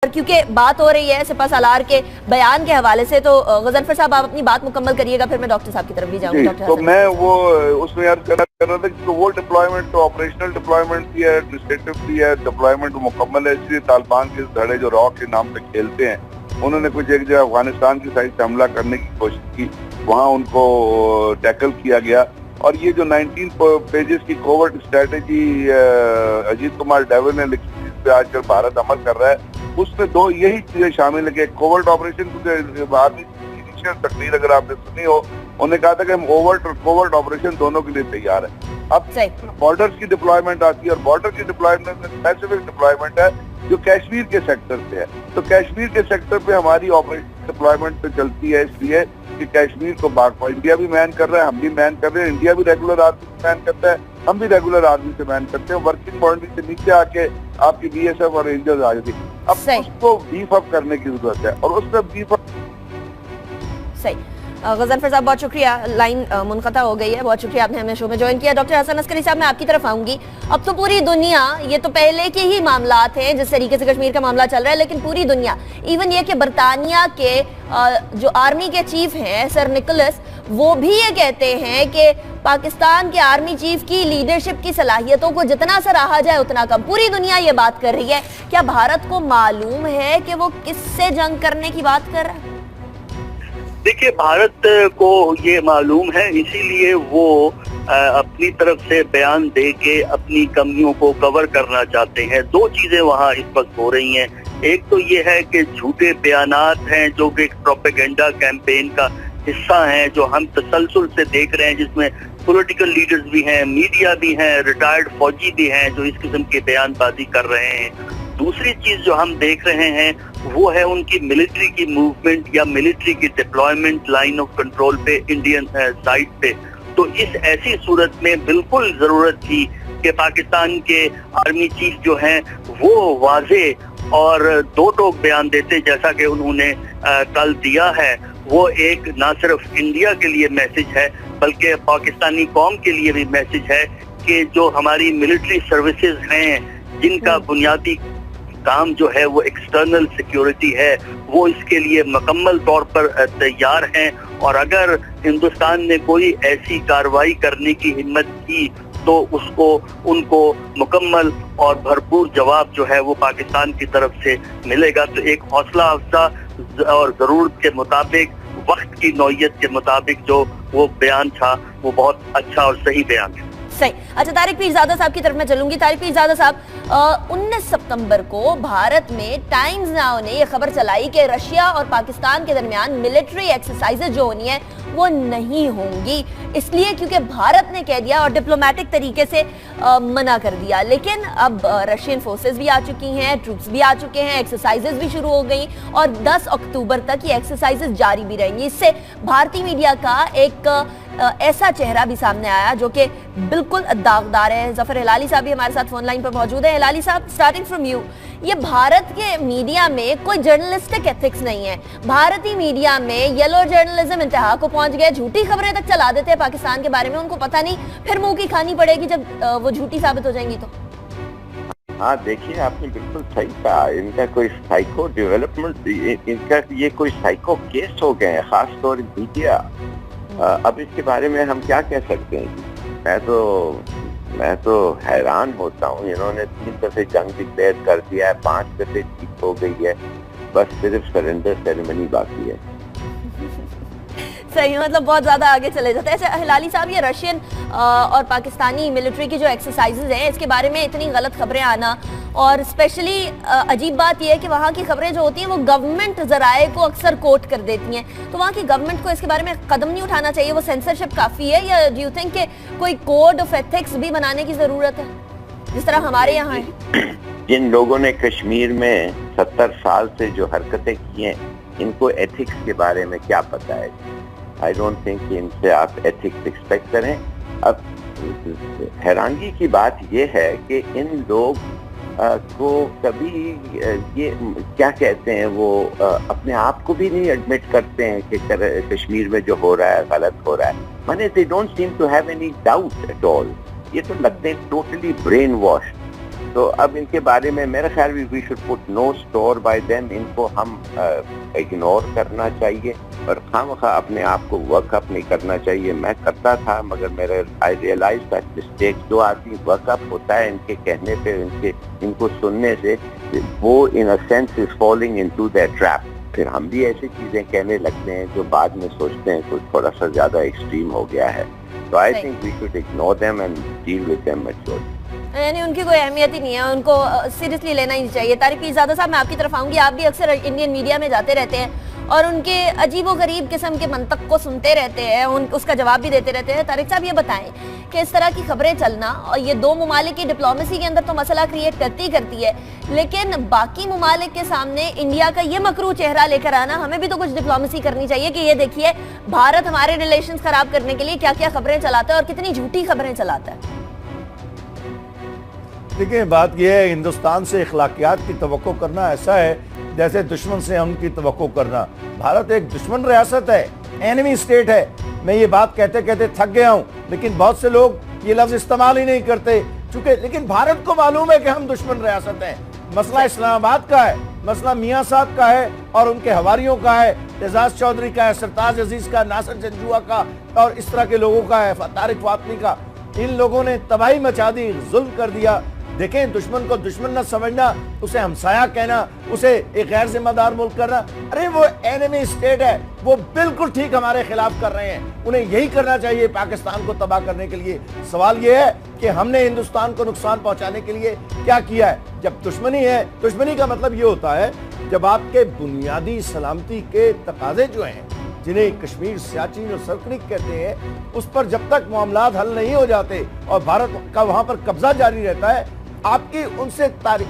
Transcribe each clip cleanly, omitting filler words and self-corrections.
کیونکہ بات ہو رہی ہے سپہ سالار کے بیان کے حوالے سے، تو غضنفر صاحب آپ اپنی بات مکمل کریے گا، پھر میں ڈاکٹر صاحب کی طرف بھی جاؤں گی. تو میں وہ اس میں عرض کر رہا تھا کہ وہ ڈپلائمنٹ تو آپریشنل ڈپلائمنٹ بھی ہے، ایڈمنسٹریٹو بھی ہے، ڈپلائمنٹ مکمل ہے. اس لیے طالبان کے دھڑے جو را کے نام پہ کھیلتے ہیں، انہوں نے کچھ ایک جگہ افغانستان کی سائڈ سے حملہ کرنے کی کوشش کی، وہاں ان کو ٹیکل کیا گیا. اور یہ جو 19 پیجز کی کوورٹ اسٹریٹجی اجیت کمار ڈیول نے لکھی جس پہ آج کل بھارت عمل کر رہا ہے، اس میں دو یہی چیزیں شامل ہے کہ کوورٹ آپریشن کیونکہ آرمی انیشیل تقریر اگر آپ نے سنی ہو، انہوں نے کہا تھا کہ ہم اوورٹ اور کوورٹ آپریشن دونوں کے لیے تیار ہیں. اب بارڈرز کی ڈپلائمنٹ آتی ہے، اور بارڈر کی ڈپلائمنٹ میں اسپیسیفک ڈپلائمنٹ ہے جو کشمیر کے سیکٹر پہ ہے. تو کشمیر کے سیکٹر پہ ہماری آپریشن ڈپلائمنٹ پہ چلتی ہے، اس لیے کہ کشمیر کو انڈیا بھی مین کر رہا ہے، ہم بھی مین کر رہے ہیں، انڈیا بھی ریگولر آرمی سے مین کرتا ہے، ہم بھی ریگولر آرمی سے مین کرتے ہیں. ورکنگ باؤنڈری سے نیچے آ کے آپ کی بی ایس ایف اور رینجرز آ جاتی. اب اس کو بیف اپ کرنے کی ضرورت ہے، اور اس میں بیف اپ. صحیح. غضنفر صاحب بہت شکریہ، لائن منقطع ہو گئی ہے، بہت شکریہ آپ نے ہمیں شو میں جوائن کیا. ڈاکٹر حسن عسکری صاحب میں آپ کی طرف آؤں گی. اب تو پوری دنیا، یہ تو پہلے کے ہی معاملات ہیں جس طریقے سے کشمیر کا معاملہ چل رہا ہے، لیکن پوری دنیا ایون یہ کہ برطانیہ کے جو آرمی کے چیف ہیں سر نکولس، وہ بھی یہ کہتے ہیں کہ پاکستان کے آرمی چیف کی لیڈرشپ کی صلاحیتوں کو جتنا سراہا جائے اتنا کم. پوری دنیا یہ بات کر رہی ہے. کیا بھارت کو معلوم ہے کہ وہ کس سے جنگ کرنے کی بات کر رہا ہے؟ دیکھیے، بھارت کو یہ معلوم ہے، اسی لیے وہ اپنی طرف سے بیان دے کے اپنی کمیوں کو کور کرنا چاہتے ہیں. دو چیزیں وہاں اس وقت ہو رہی ہیں. ایک تو یہ ہے کہ جھوٹے بیانات ہیں جو کہ پروپیگنڈا کیمپین کا حصہ ہیں، جو ہم تسلسل سے دیکھ رہے ہیں، جس میں پولیٹیکل لیڈرز بھی ہیں، میڈیا بھی ہیں، ریٹائرڈ فوجی بھی ہیں جو اس قسم کی بیان بازی کر رہے ہیں. دوسری چیز جو ہم دیکھ رہے ہیں وہ ہے ان کی ملٹری کی موومنٹ یا ملٹری کی ڈپلائمنٹ لائن آف کنٹرول پہ انڈین سائڈ پہ. تو اس ایسی صورت میں بالکل ضرورت تھی کہ پاکستان کے آرمی چیف جو ہیں وہ واضح اور دو ٹوک بیان دیتے، جیسا کہ انہوں نے کل دیا ہے. وہ ایک نہ صرف انڈیا کے لیے میسج ہے بلکہ پاکستانی قوم کے لیے بھی میسج ہے کہ جو ہماری ملٹری سروسز ہیں جن کا بنیادی کام جو ہے وہ ایکسٹرنل سیکیورٹی ہے، وہ اس کے لیے مکمل طور پر تیار ہیں. اور اگر ہندوستان نے کوئی ایسی کارروائی کرنے کی ہمت کی تو ان کو مکمل اور بھرپور جواب جو ہے وہ پاکستان کی طرف سے ملے گا. تو ایک حوصلہ افزا اور ضرورت کے مطابق، وقت کی نوعیت کے مطابق جو وہ بیان تھا وہ بہت اچھا اور صحیح بیان ہے. صحیح. اچھا، طارق پیرزادہ صاحب کی طرف میں چلوں گی. طارق پیرزادہ صاحب، 19 ستمبر کو بھارت میں ٹائمز ناؤ نے یہ خبر چلائی کہ رشیا اور پاکستان کے درمیان ملٹری ایکسرسائزز جو ہونی ہیں وہ نہیں ہوں گی، اس لیے کیونکہ بھارت نے کہہ دیا اور ڈپلومیٹک طریقے سے منع کر دیا. لیکن اب رشین فورسز بھی آ چکی ہیں، ٹروپس بھی آ چکے ہیں، ایکسرسائزز بھی شروع ہو گئی اور 10 اکتوبر تک یہ ایکسرسائزز جاری بھی رہیں گی. اس سے بھارتی میڈیا کا ایک ایسا چہرہ بھی سامنے آیا جو کہ بالکل داغدار ہے. ظفر ہلالی صاحب بھی ہمارے ساتھ فون لائن پر موجود ہیں. ہلالی صاحب، سٹارٹنگ فرام یو، یہ بھارت کے میڈیا میں کوئی جرنلسٹک ایتھکس نہیں ہے. بھارتی میڈیا میں یلو جرنلزم انتہا کو پہنچ گئے، جھوٹی خبریں تک چلا دیتے ہیں پاکستان کے بارے میں، ان کو پتہ نہیں پھر منہ کی کھانی پڑے گی جب وہ جھوٹی ثابت ہو جائیں گی. تو ہاں دیکھیے، آپ نے بالکل صحیح کہا. ان کا کوئی سائیکو ڈیولپمنٹ، ان کا یہ کوئی سائیکو کیس ہو گئے ہیں، خاص طور میڈیا. اب اس کے بارے میں ہم کیا کہہ سکتے ہیں؟ میں تو حیران ہوتا ہوں. انہوں نے 3 دفعے جنگ ڈکلیئر کر دیا ہے، 5 دفعے جیت ہو گئی ہے، بس صرف سرنڈر سیریمنی باقی ہے. صحیح، مطلب بہت زیادہ آگے چلے جاتے ہیں. ایسے ہلالی صاحب، یہ رشین اور پاکستانی ملٹری کی جو ایکسرسائزز ہیں اس کے بارے میں اتنی غلط خبریں آنا، اور اسپیشلی عجیب بات یہ ہے کہ وہاں کی خبریں جو ہوتی ہیں وہ گورنمنٹ ذرائع کو اکثر کوٹ کر دیتی ہیں. تو وہاں کی گورنمنٹ کو اس کے بارے میں قدم نہیں اٹھانا چاہیے؟ وہ سینسرشپ کافی ہے، یا ڈو یو تھنک کہ کوئی کوڈ آف ایتھکس بھی بنانے کی ضرورت ہے جس طرح ہمارے یہاں ہے؟ جن لوگوں نے کشمیر میں 70 سال سے جو حرکتیں کی ہیں، ان کو ایتھکس کے بارے میں کیا پتہ ہے؟ آئی ڈونٹ تھنک کہ ان سے آپ ایتھکس ایکسپیکٹ کریں. اب حیرانگی کی بات یہ ہے کہ ان لوگ کو کبھی یہ کیا کہتے ہیں، وہ اپنے آپ کو بھی نہیں ایڈمٹ کرتے ہیں کہ کشمیر میں جو ہو رہا ہے غلط ہو رہا ہے. they don't seem to have any doubt at all. یہ تو لگتے ہیں ٹوٹلی برین واش. تو اب ان کے بارے میں میرا خیال بھی we should put no store by them. ان کو ہم اگنور کرنا چاہیے اور خواہ اپنے آپ کو ورک اپ نہیں کرنا چاہیے. میں کرتا تھا مگر میرے آئی ریئلائز دیٹ مسٹیک جو آدمی ورک اپ ہوتا ہے ان کے کہنے پہ ان کو سننے سے وہ in a sense is falling into that trap. پھر ہم بھی ایسی چیزیں کہنے لگتے ہیں جو بعد میں سوچتے ہیں کچھ تھوڑا سا زیادہ ایکسٹریم ہو گیا ہے. تو I think we should ignore them and deal with them maturely. یعنی ان کی کوئی اہمیت ہی نہیں ہے, ان کو سیریسلی لینا ہی نہیں چاہیے. طارق پیرزادہ صاحب میں آپ کی طرف آؤں گی, آپ بھی اکثر انڈین میڈیا میں جاتے رہتے ہیں اور ان کے عجیب و غریب قسم کے منطق کو سنتے رہتے ہیں, اس کا جواب بھی دیتے رہتے ہیں. طارق صاحب یہ بتائیں کہ اس طرح کی خبریں چلنا, اور یہ دو ممالک کی ڈپلومیسی کے اندر تو مسئلہ کریٹ کرتی ہے, لیکن باقی ممالک کے سامنے انڈیا کا یہ مکروہ چہرہ لے کر آنا, ہمیں بھی تو کچھ ڈپلومیسی کرنی چاہیے کہ یہ دیکھیے بھارت ہمارے ریلیشنز خراب کرنے کے لیے کیا کیا خبریں چلاتا ہے اور کتنی جھوٹی خبریں چلاتا ہے. دیکھیں بات یہ ہے, ہندوستان سے اخلاقیات کی توقع کرنا ایسا ہے جیسے دشمن سے ہم کی توقع کرنا. بھارت ایک دشمن ریاست ہے, اینیمی اسٹیٹ ہے. میں یہ بات کہتے کہتے تھک گیا ہوں, لیکن بہت سے لوگ یہ لفظ استعمال ہی نہیں کرتے چونکہ, لیکن بھارت کو معلوم ہے کہ ہم دشمن ریاست ہیں. مسئلہ اسلام آباد کا ہے, مسئلہ میاں صاحب کا ہے اور ان کے حواریوں کا ہے, اعزاز چودھری کا ہے, سرتاج عزیز کا, ناصر جنجوعہ کا اور اس طرح کے لوگوں کا ہے, طارق فاطمی کا. ان لوگوں نے تباہی مچا دی, ظلم کر دیا. دیکھیں دشمن کو دشمن نہ سمجھنا, اسے ہمسایہ کہنا, اسے ایک غیر ذمہ دار ملک کرنا. ارے وہ اینیمی اسٹیٹ ہے, وہ بالکل ٹھیک ہمارے خلاف کر رہے ہیں, انہیں یہی کرنا چاہیے پاکستان کو تباہ کرنے کے لیے. سوال یہ ہے کہ ہم نے ہندوستان کو نقصان پہنچانے کے لیے کیا کیا ہے. جب دشمنی ہے, دشمنی کا مطلب یہ ہوتا ہے جب آپ کے بنیادی سلامتی کے تقاضے جو ہیں جنہیں کشمیر سیاچین اور سرکرک کہتے ہیں, اس پر جب تک معاملات حل نہیں ہو جاتے اور بھارت کا وہاں پر قبضہ جاری رہتا ہے, آپ کی ان سے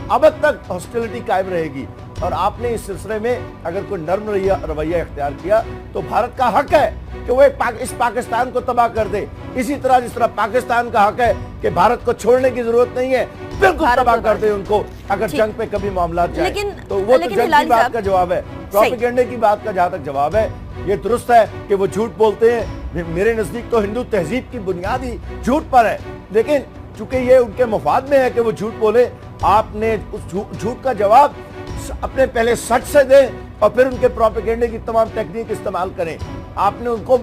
ابد تک ہاسٹیلٹی قائم رہے گی. اور آپ نے اس سلسلے میں اگر کوئی نرم رویہ اختیار کیا تو بھارت کا حق ہے کہ وہ اس پاکستان کو تباہ کر دے. اسی طرح جس طرح پاکستان کا حق ہے کہ بھارت کو چھوڑنے کی ضرورت نہیں ہے, بالکل تباہ کر دے ان کو اگر جنگ پہ کبھی معاملات جائیں. تو وہ تو جنگ کی بات کا جواب ہے. پروپیگنڈے کی بات کا جہاں تک جواب ہے, یہ درست ہے کہ وہ جھوٹ بولتے ہیں. میرے نزدیک تو ہندو تہذیب کی بنیاد ہی جھوٹ پر ہے, لیکن چونکہ یہ ان کے مفاد میں ہے کہ وہ جھوٹ بولے, آپ نے اس جھوٹ کا جواب اپنے پہلے سچ سے دیں اور پھر ان کے پروپیگنڈے کی تمام ٹیکنیک استعمال کریں. آپ نے ان کو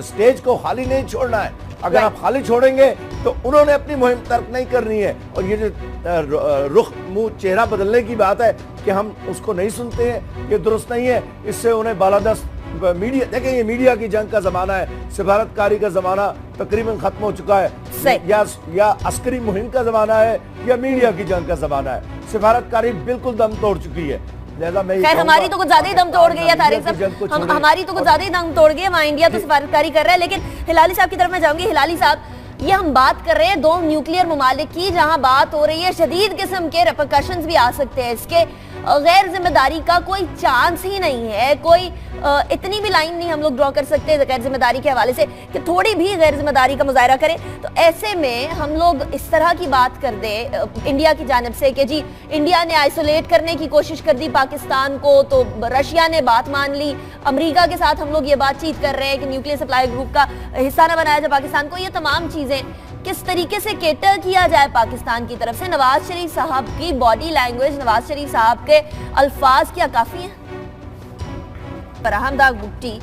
سٹیج کو خالی نہیں چھوڑنا ہے. اگر آپ خالی چھوڑیں گے تو انہوں نے اپنی مہم ترک نہیں کرنی ہے. اور یہ جو رخ منہ چہرہ بدلنے کی بات ہے کہ ہم اس کو نہیں سنتے ہیں, یہ درست نہیں ہے. اس سے انہیں بالادست میڈیا, دیکھیں یہ میڈیا کی جنگ کا زمانہ ہے, سفارتکاری کا زمانہ تقریباً ختم ہو چکا ہے. یا عسکری مہم کا زمانہ ہے یا میڈیا کی جنگ کا زمانہ ہے. سفارتکاری بالکل دم توڑ چکی ہے. خیر ہماری تو کچھ زیادہ ہی دم توڑ گئی ہے طارق صاحب, ہماری تو کچھ زیادہ ہی دم توڑ گئی ہے. وہاں انڈیا تو سفارتکاری کر رہا ہے. لیکن ہلالی صاحب کی طرف میں جاؤں گی. ہلالی صاحب یہ ہم بات کر رہے ہیں دو نیوکلیئر ممالک کی, جہاں بات ہو رہی ہے شدید قسم کے ریپرکشنز بھی آ سکتے ہیں اس کے. غیر ذمہ داری کا کوئی چانس ہی نہیں ہے, کوئی اتنی بھی لائن نہیں ہم لوگ ڈرا کر سکتے غیر ذمہ داری کے حوالے سے کہ تھوڑی بھی غیر ذمہ داری کا مظاہرہ کریں. تو ایسے میں ہم لوگ اس طرح کی بات کر دیں انڈیا کی جانب سے کہ جی انڈیا نے آئسولیٹ کرنے کی کوشش کر دی پاکستان کو, تو رشیا نے بات مان لی, امریکہ کے ساتھ ہم لوگ یہ بات چیت کر رہے ہیں کہ نیوکلیئر سپلائی گروپ کا حصہ نہ بنایا جائے پاکستان کو. یہ تمام چیزیں کس طریقے سے کیٹر کیا جائے پاکستان کی طرف سے. نواز شریف صاحب کی باڈی لینگویج, نواز شریف صاحب کے الفاظ کیا کافی ہیں؟ براہم داغ بگٹی,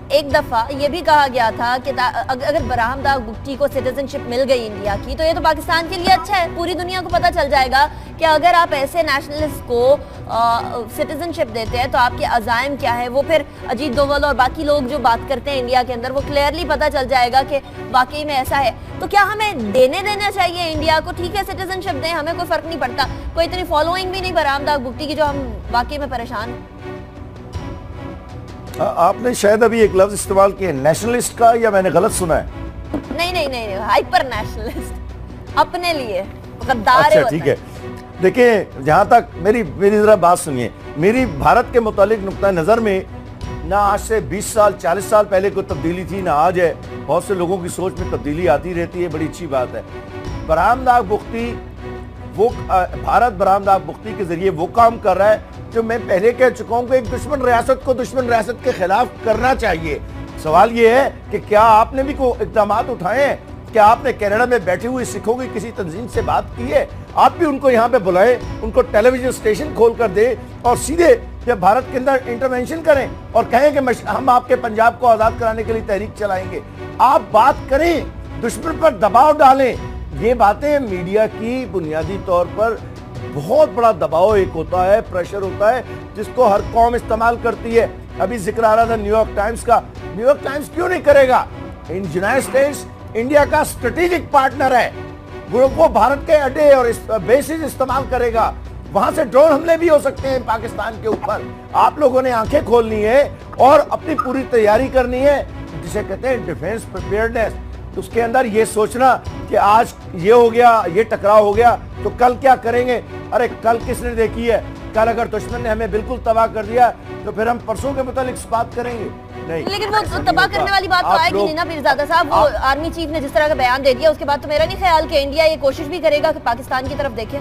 ایک دفعہ یہ بھی کہا گیا تھا کہ اگر براہم داغ بگٹی کو سٹیزنشپ مل گئی انڈیا کی تو یہ تو پاکستان کے لیے اچھا ہے. پوری دنیا کو پتہ چل جائے گا کہ اگر آپ ایسے نیشنلسٹ کو سٹیزنشپ دیتے ہیں تو آپ کے عزائم کیا ہے. وہ پھر اجیت دوول اور باقی لوگ جو بات کرتے ہیں انڈیا کے اندر, وہ کلیئرلی پتہ چل جائے گا کہ واقعی میں ایسا ہے. تو کیا ہمیں دینا چاہیے انڈیا کو؟ ٹھیک ہے سٹیزنشپ دیں, ہمیں کوئی فرق نہیں پڑتا, کوئی اتنی فالوئنگ بھی نہیں براہم داغ بگٹی کی جو ہم واقعی میں پریشان ہیں. آپ نے شاید ابھی ایک لفظ استعمال کیا نیشنلسٹ کا, یا میں نے غلط سنا ہے؟ نہیں, ہائپر نیشنلسٹ, اپنے لیے غدار. اچھا ٹھیک ہے. دیکھیں جہاں تک میری ذرا بات سنیے. میری بھارت کے متعلق نقطہ نظر میں نہ آج سے 20 سال 40 سال پہلے کوئی تبدیلی تھی نہ آج ہے. بہت سے لوگوں کی سوچ میں تبدیلی آتی رہتی ہے, بڑی اچھی بات ہے. براہم داغ بگٹی بھارت براہم داغ بگٹی کے ذریعے وہ کام کر رہا ہے جو میں پہلے کہہ چکا ہوں کہ ایک دشمن ریاست کو دشمن ریاست کے خلاف کرنا چاہیے. سوال یہ ہے کہ کیا آپ نے بھی کوئی اقدامات اٹھائے ہیں؟ کیا آپ نے کینیڈا میں بیٹھے ہوئے سکھوں کی کسی تنظیم سے بات کی ہے؟ آپ بھی ان کو یہاں پہ بلائیں, ان کو ٹیلیویژن اسٹیشن کھول کر دیں اور سیدھے جب بھارت کے اندر انٹرونشن کریں اور کہیں کہ ہم آپ کے پنجاب کو آزاد کرانے کے لیے تحریک چلائیں گے. آپ بات کریں, دشمن پر دباؤ ڈالیں. یہ باتیں میڈیا کی بنیادی طور پر بہت بڑا دباؤ ایک ہوتا ہے, پریشر ہوتا ہے جس کو ہر قوم استعمال کرتی ہے. ابھی ذکر آ رہا تھا نیو یارک ٹائمز کا. نیو یارک ٹائمز کیوں نہیں کرے گا؟ یونائٹڈ اسٹیٹس انڈیا کا اسٹریٹجک پارٹنر ہے, وہ بھارت کے اڈے اور بیسز استعمال کرے گا. وہاں سے ڈرون حملے بھی ہو سکتے ہیں پاکستان کے اوپر. آپ لوگوں نے آنکھیں کھولنی ہے اور اپنی پوری تیاری کرنی ہے, جسے کہتے ہیں ڈیفنس پریپیئرڈنس. اس کے اندر یہ سوچنا کہ آج یہ ہو گیا, یہ ٹکراؤ ہو گیا تو کل کیا کریں گے. ارے کل کس نے دیکھی ہے؟ کل اگر دشمن نے ہمیں بالکل تباہ کر دیا تو پھر ہم پرسوں کے متعلق بات کریں گے. نہیں, لیکن وہ تباہ کرنے والی بات تو آئے گی نہیں نا پیرزادہ صاحب. وہ آرمی چیف نے جس طرح کا بیان دے دیا اس کے بعد تو میرا نہیں خیال کہ انڈیا یہ کوشش بھی کرے گا کہ پاکستان کی طرف دیکھے.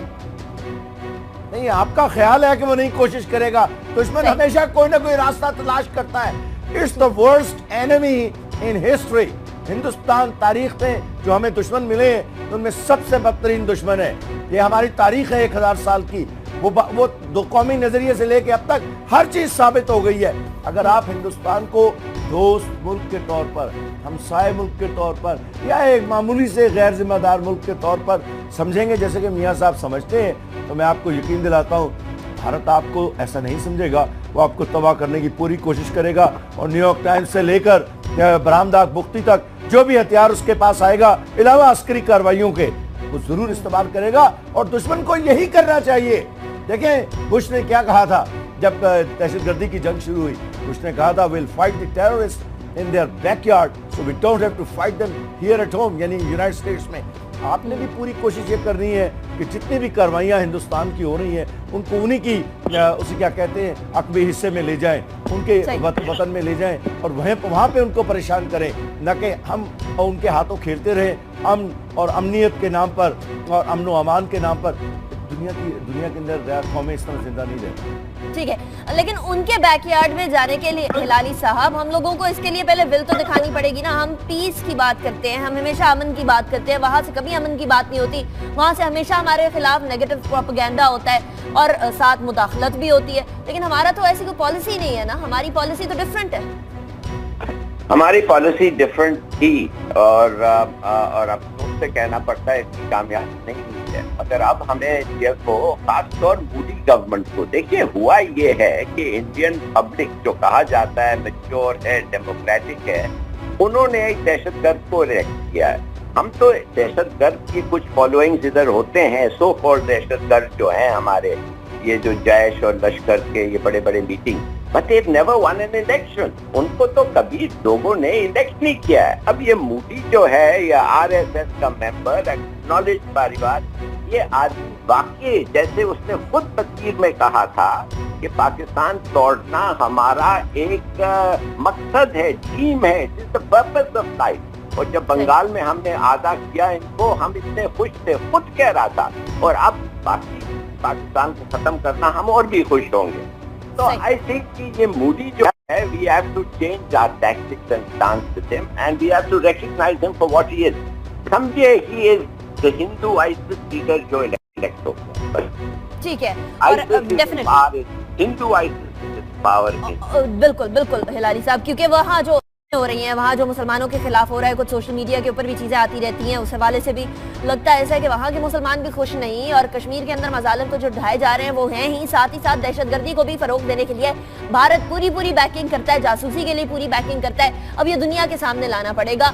نہیں, آپ کا خیال ہے کہ وہ نہیں کوشش کرے گا. دشمن ہمیشہ کوئی نہ کوئی راستہ تلاش کرتا ہے. It's the worst enemy in history. Hindustan تاریخ میں جو ہمیں دشمن ملے ہیں ان میں سب سے بدترین دشمن ہے. یہ ہماری تاریخ ہے 1000 سال کی. وہ دو قومی نظریے سے لے کے اب تک ہر چیز ثابت ہو گئی ہے. اگر آپ ہندوستان کو دوست ملک کے طور پر, ہمسائے ملک کے طور پر, یا ایک معمولی سے غیر ذمہ دار ملک کے طور پر سمجھیں گے جیسے کہ میاں صاحب سمجھتے ہیں, تو میں آپ کو یقین دلاتا ہوں بھارت آپ کو ایسا نہیں سمجھے گا. وہ آپ کو تباہ کرنے کی پوری کوشش کرے گا اور نیو یارک ٹائمز سے لے کر برامداغ بختی تک جو بھی ہتھیار اس کے پاس آئے گا علاوہ عسکری کارروائیوں کے, وہ ضرور استعمال کرے گا. اور دشمن کو یہی کرنا چاہیے. دیکھیں بش نے کیا کہا تھا جب دہشت گردی کی جنگ شروع ہوئی. بش نے کہا تھا we'll fight the terrorists in their backyard so we don't have to fight them here at home, یعنی یونائٹڈ اسٹیٹس میں. آپ نے بھی پوری کوشش یہ کرنی ہے کہ جتنی بھی کاروائیاں ہندوستان کی ہو رہی ہیں ان کو انہی کی اسے کیا کہتے ہیں عقبی حصے میں لے جائیں, ان کے وطن میں لے جائیں اور وہاں پہ ان کو پریشان کریں, نہ کہ ہم ان کے ہاتھوں کھیلتے رہیں امن اور امنیت کے نام پر اور امن و امان کے نام پر. دنیا کے اندر قومیں اس طرح زندہ نہیں رہتی. ٹھیک ہے, لیکن ان کے بیک یارڈ میں جانے کے لیے ہلالی صاحب ہم لوگوں کو اس کے لیے پہلے ول تو دکھانی پڑے گی نا. ہم پیس کی بات کرتے ہیں, ہم ہمیشہ امن کی بات کرتے ہیں, وہاں سے کبھی امن کی بات نہیں ہوتی. وہاں سے ہمیشہ ہمارے خلاف نیگیٹو پروپیگنڈا ہوتا ہے اور ساتھ مداخلت بھی ہوتی ہے. لیکن ہمارا تو ایسی کوئی پالیسی نہیں ہے نا, ہماری پالیسی تو ڈیفرنٹ ہے. ہماری پالیسی ڈیفرنٹ تھی اور افسوس سے کہنا پڑتا ہے اتنی کامیاب نہیں ہوئی ہے. مگر اب ہمیں یہ کو خاص طور مودی گورنمنٹ کو دیکھیے, ہوا یہ ہے کہ انڈین پبلک جو کہا جاتا ہے میچور ہے, ڈیموکریٹک ہے, انہوں نے ایک دہشت گرد کو ریئیکٹ کیا ہے. ہم تو دہشت گرد کی کچھ فالوئنگز ادھر ہوتے ہیں, سو کالڈ دہشت گرد جو ہیں ہمارے, یہ جو جیش اور لشکر کے یہ بڑے بڑے meeting, but they've never won an election. ان کو تو کبھی لوگوں نے الیکٹ نہیں کیا ہے. اب یہ مودی جو ہے یا آر ایس ایس کا ممبر ایکنالج باری بار, یہ آدمی واقعی جیسے اس نے خود تصویر میں کہا تھا کہ پاکستان توڑنا ہمارا ایک مقصد ہے, ڈریم ہے, جس دا پرپس آف لائف. اور جب بنگال میں ہم نے آدھا کیا ان کو, ہم اتنے خوش تھے, خود کہہ رہا تھا, اور اب باقی پاکستان کو ختم کرنا ہم اور بھی خوش ہوں گے. تو I think کہ یہ مودی جو ہے, we have to change our tactics and stance with him and we have to recognize him for what he is. سمجھے, he is the Hindu ISIS leader جو elect ہو گیا. ٹھیک ہے, اور definitely Hindu ISIS power is. بالکل بالکل ہلالی صاحب, کیونکہ وہاں جو ہو رہی ہیں, وہاں جو مسلمانوں کے خلاف ہو رہا ہے, کچھ سوشل میڈیا کے اوپر بھی چیزیں آتی رہتی ہیں, اس حوالے سے بھی لگتا ہے ایسا ہے کہ وہاں کے مسلمان بھی خوش نہیں, اور کشمیر کے اندر مظالم کو جو ڈھائے جا رہے ہیں وہ ہیں ہی, ساتھ ہی ساتھ دہشت گردی کو بھی فروغ دینے کے لیے بھارت پوری بیکنگ کرتا ہے, جاسوسی کے لیے پوری بیکنگ کرتا ہے. اب یہ دنیا کے سامنے لانا پڑے گا.